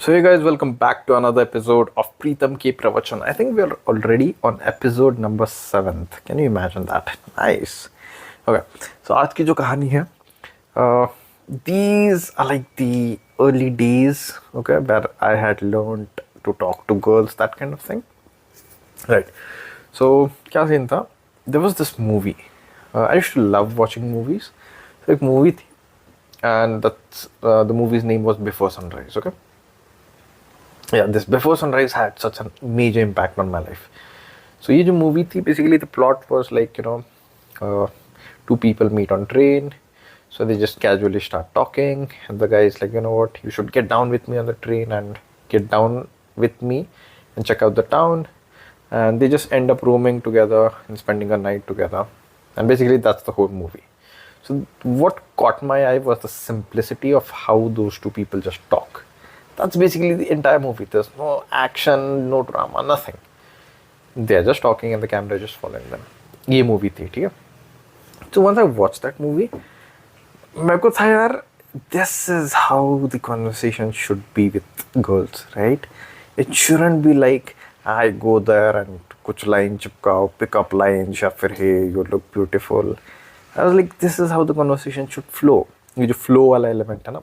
So, hey guys, welcome back to another episode of Preetham K Pravachan. I think we are already on episode number 7th. Can you imagine that? Nice. Okay, so आज की जो कहानी है, uh, these are like the early days, okay, where I had learned to talk to girls, that kind of thing. Right. So, क्या scene था? There was this movie. I used to love watching movies. So, एक movie थी, and the movie's name was Before Sunrise. Okay. Yeah, this Before Sunrise had such a major impact on my life. So ये जो movie थी, basically the plot was like, uh, two people meet on train. So they just casually start talking, and the guy is like, you know what, you should get down with me on the train and get down with me and check out the town. And they just end up roaming together and spending a night together. And basically that's the whole movie. So what caught my eye was the simplicity of how those two people just talk. That's basically the entire movie. There's no action, no drama, nothing. They're just talking and the camera is just following them. ये movie थी, ठीक है? So once I watched that movie, मेरे को था यार, this is how the conversation should be with girls, right? It shouldn't be like I go there and कुछ line चिपकाओ, pick up lines या फिर hey you look beautiful. I was like, this is how the conversation should flow. ये जो flow वाला element है ना,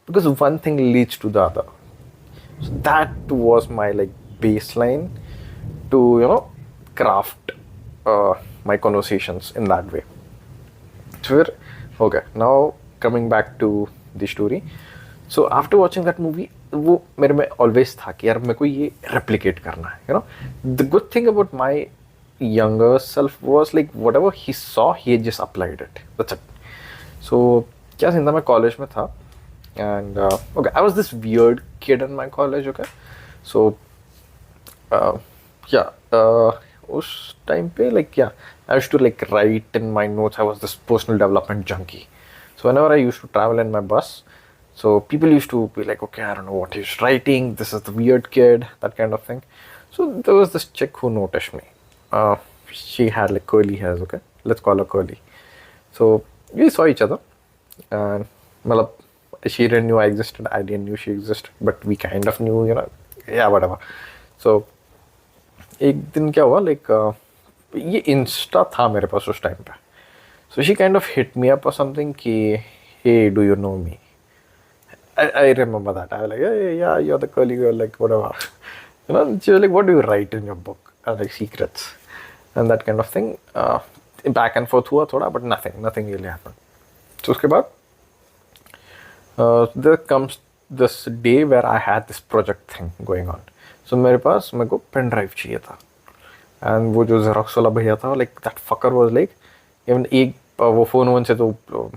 because one thing leads to the other. So that was my like baseline to craft my conversations in that way. So okay, now coming back to the story. So after watching that movie, वो मेरे में always था कि यार मेरे को ये replicate करना है. The good thing about my younger self was like whatever he saw, he just applied it. That's it. So क्या सीन था, मैं कॉलेज में था, and okay, I was this weird kid in my college. Okay, so yeah, उस time पे like yeah, I used to like write in my notes. I was this personal development junkie. So whenever I used to travel in my bus, so people used to be like, okay, I don't know what he's writing. This is the weird kid, that kind of thing. So there was this chick who noticed me. She had like curly hairs. Okay, let's call her Curly. So we saw each other, and मतलब she didn't know I existed, I didn't know she existed, but we kind of knew, yeah, whatever. So एक दिन क्या हुआ, like ये Insta था मेरे पास उस time पे. So she kind of hit me up or something कि hey, do you know me? I remember that. I was like, hey, yeah, you're the curly girl, like whatever. She was like, what do you write in your book? I was like, secrets and that kind of thing. Back and forth हुआ थोड़ा, but nothing really happened. So उसके बाद there comes this day where I had this project thing going on. So मेरे को pen drive चाहिए था, and वो जो जेरोक्स वाला भैया था, like that fucker was like, even एक वो फ़ोन से तो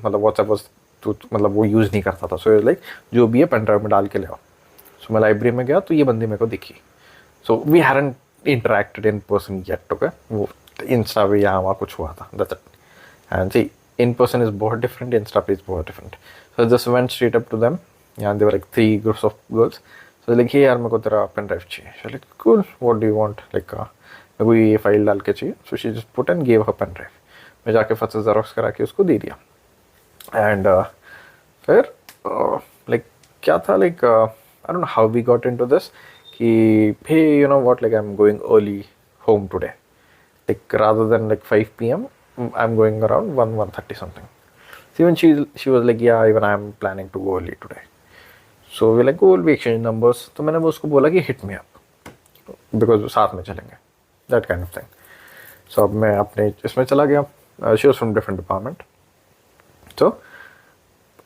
मतलब व्हाट्सएप तो मतलब वो यूज़ नहीं करता था. सो लाइक जो भी है पेन ड्राइव में डाल के ले आओ. सो मैं लाइब्रेरी में गया तो ये बंदी मेरे को दिखी. So we hadn't interacted in person yet. Okay, वो इंस्टा पे यहाँ वहाँ कुछ हुआ था, that's it. And see in person is बहुत different, Insta पे is बहुत different. So I just went straight up to them, and there were like 3 groups of girls. So like, hey यार मेरे को तेरा पेन ड्राइव चाहिए. So like, cool, what do you want? Like मेरे को ये फाइल डाल के चाहिए. So she just put and gave her pen drive. मैं जाके फट से जेरोक्स करा के उसको दे दिया. And फिर like क्या था, like I don't know how we got into this कि hey, you know what, like I'm going early home today. Like rather than like 5 p.m. I'm going around 1:30 something. So even she was like, yeah, even I'm planning to go early today. So we're like, cool, we exchange numbers. तो मैंने उसको बोला कि hit me up because साथ में चलेंगे, that kind of thing. So अब मैं अपने इसमें चला गया. She was from different department. So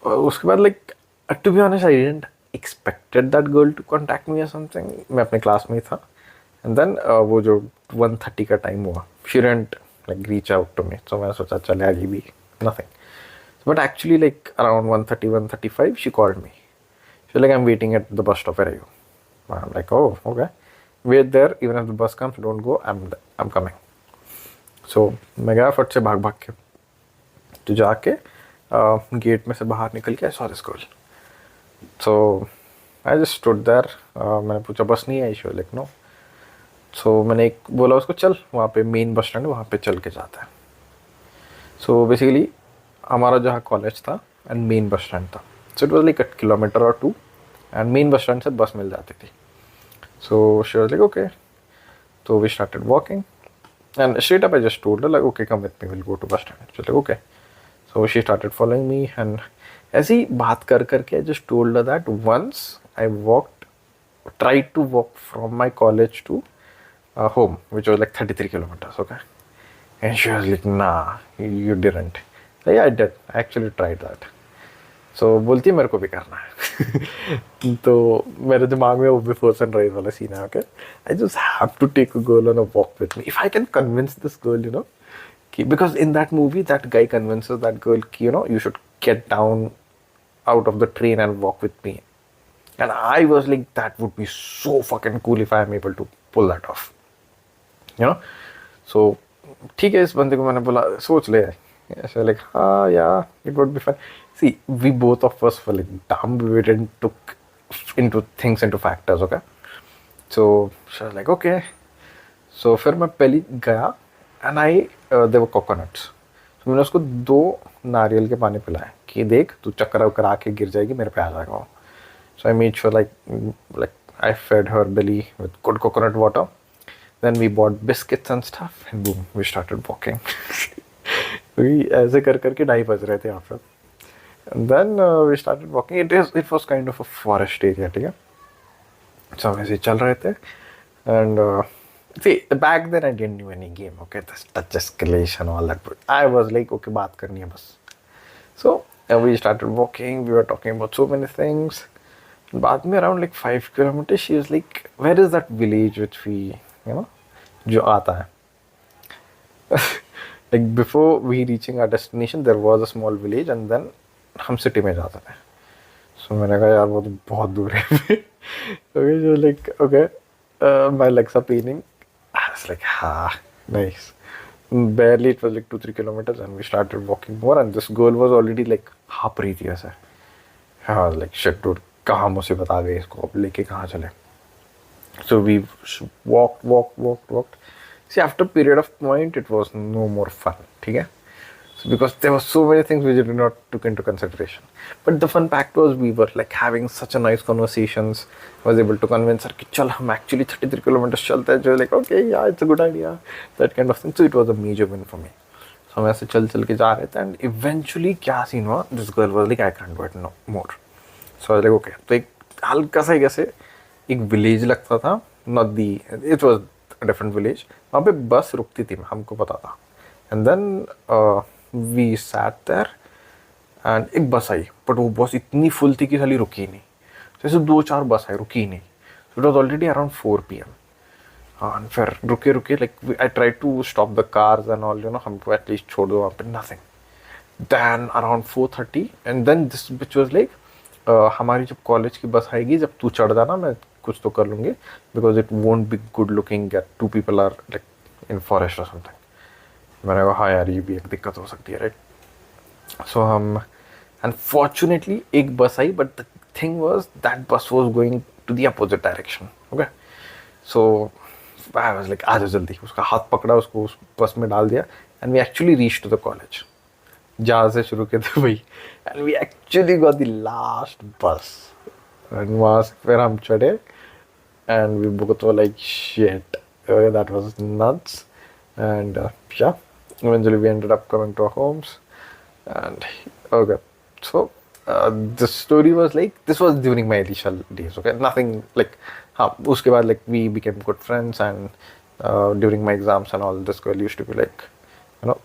उसके बाद like to be honest, I didn't expected that girl to contact me or something. मैं अपने क्लास में ही था. And then वो जो 1:30 का टाइम हुआ, she didn't like reach out to me. So मैं सोचा चल आगे भी nothing. But actually like around 1:30, 1:35 she called me. She was like, I'm waiting at the bus stop, where are you? I'm like, oh, okay. Wait there, even if the bus comes, don't go, I'm coming. So मैं गया फट से भाग के. तो जाके gate में से बाहर निकल के I saw this girl. So I just stood there. मैंने पूछा बस नहीं आई? She was like, no. सो मैंने एक बोला उसको, चल वहाँ पे मेन बस स्टैंड है, वहाँ पे चल के जाता है. सो बेसिकली हमारा जहाँ कॉलेज था एंड मेन बस स्टैंड था, so it was like a kilometre और 2. एंड मेन बस स्टैंड से बस मिल जाती थी. So she was like, okay. So we started walking. And straight up I just told her like, okay, come with me, we'll go to bus stand. She was like, okay. So she started following me, and ऐसे ही बात कर करके I just told her that once I tried to walk from my college to home, which was like 33 kilometers, okay? And she was like, nah, you didn't. So yeah, I did. I actually tried that. So बोलती है मेरे को भी करना है. तो मेरे दिमाग में वो बिफोर सनराइज वाला सीन है. Okay, I just have to take a girl on a walk with me if I can convince this girl, you know, because in that movie that guy convinces that girl, you know, you should get down out of the train and walk with me. And I was like, that would be so fucking cool if I am able to pull that off, you know. So ठीक है, इस बंदे को मैंने बोला सोच ले. ऐसे like, हाँ yeah, it would be fun. See, we both of us were like dumb. We didn't took into things into factors, okay. So she was like, okay. So फिर मैं पहली गया and there were coconuts. So मैंने उसको 2 नारियल के पानी पिलाए कि देख तू चक्कर वक्कर आके गिर जाएगी, मेरे पे आ जाएगा वो. So I made sure like I fed her belly with good coconut water. Then we bought biscuits and stuff and boom, we started walking. ऐसे कर करके 2:30 बज रहे थे after. And then we started walking. It was kind of a forest area, ठीक है. So हम ऐसे चल रहे थे and see, back then I didn't know any game, okay, this touch escalation all that, but I was like, okay, बात करनी है बस. So we started walking, we were talking about so many things. बाद में around like 5 kilometers she was like, where is that village which we, you know, जो आता है. Like before we reaching our destination there was a small village and then हम city में जाते थे. सो मैंने कहा यार वो तो बहुत दूर है. ओके, जो like okay, my legs are paining. I was like हाँ nice. barely it was like 2-3 kilometers and we started walking more and this girl was already like hop रही थी ऐसे. I was like shit dude, कहाँ मुसीबत आ गई, इसको अब लेके कहाँ चले. So we walked. See, after a period of point it was no more fun, ठीक है. So because there were so many things we did not took into consideration. But the fun fact was we were like having such a nice conversations. I was able to convince her कि चल हम actually 33 kilometers चलते हैं. जो like okay yeah, it's a good idea, that kind of thing. So it was a major win for me. So हम ऐसे चल के जा रहे थे and eventually क्या scene हुआ, this girl was like I can't do it no more. So I was like okay. तो एक हल्का सा कैसे एक विलेज लगता था, not the, it was a different village. वहाँ पे बस रुकती थी, हमको पता था. And then we sat there and एक बस आई, but वो बस इतनी फुल थी कि साली रुकी ही नहीं. जैसे 2-4 बस आई, रुकी ही नहीं. So it was already around 4 PM. And फिर रुके like I tried to stop the cars and all, you know, हमको at least छोड़ दो वहाँ पे, nothing. Then around 4:30 and then this bitch was like, हमारी जब कॉलेज की बस आएगी जब तू चढ़ जाना, मैं कुछ तो कर लूँगी, because it won't be good looking that 2 people are like in forest और समथिंग. मैंने कहा हाँ यार ये भी एक दिक्कत हो सकती है, राइट. सो हम अनफॉर्चुनेटली एक बस आई, but the thing was that bus was going to the opposite direction. Okay, so I was like आ जाओ जल्दी. उसका हाथ पकड़ा, उसको उस बस में डाल दिया and we actually reach to the college. जहाँ से शुरू किए थे वही, and we actually got the last bus. And वहाँ से फिर हम चढ़े and we both were like shit, that was nuts. And yeah, eventually we ended up coming to our homes. And okay, so the story was like, this was during my initial days, okay, nothing like हाँ उसके बाद like we became good friends and during my exams and all, this girl used to be like, you know,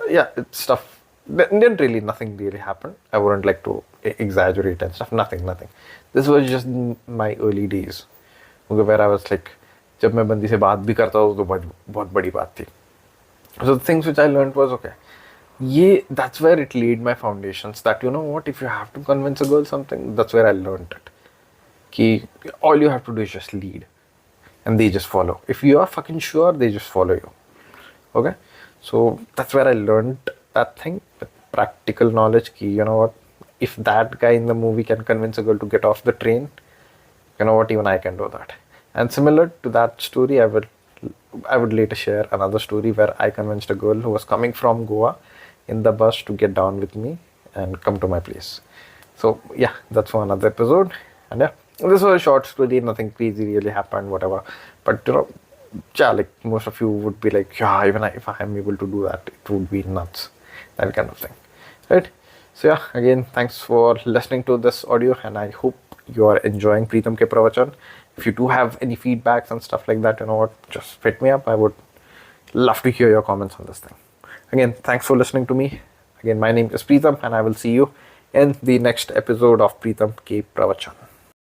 yeah, it's stuff. Didn't really, nothing really happened. I wouldn't like to exaggerate and stuff. Nothing. This was just my early days, where I was like, जब मैं बंदी से बात भी करता हूँ तो बहुत बड़ी बात थी. So the things which I learned was okay. That's where it laid my foundations. That you know what, if you have to convince a girl something, that's where I learned it. कि all you have to do is just lead, and they just follow. If you are fucking sure, they just follow you. Okay, so that's where I learned that thing, with practical knowledge. Ki, you know what, if that guy in the movie can convince a girl to get off the train, you know what, even I can do that. And similar to that story, I would later share another story where I convinced a girl who was coming from Goa in the bus to get down with me and come to my place. So yeah, that's for another episode. And yeah, This was a short story, nothing crazy really happened, whatever. But yeah, like most of you would be like, yeah, even if I am able to do that, it would be nuts, that kind of thing, right? So yeah, again, thanks for listening to this audio, and I hope you are enjoying Preetham K Pravachan. If you do have any feedbacks and stuff like that, you know what, just hit me up. I would love to hear your comments on this thing. Again, thanks for listening to me. Again, my name is Preetham, and I will see you in the next episode of Preetham K Pravachan.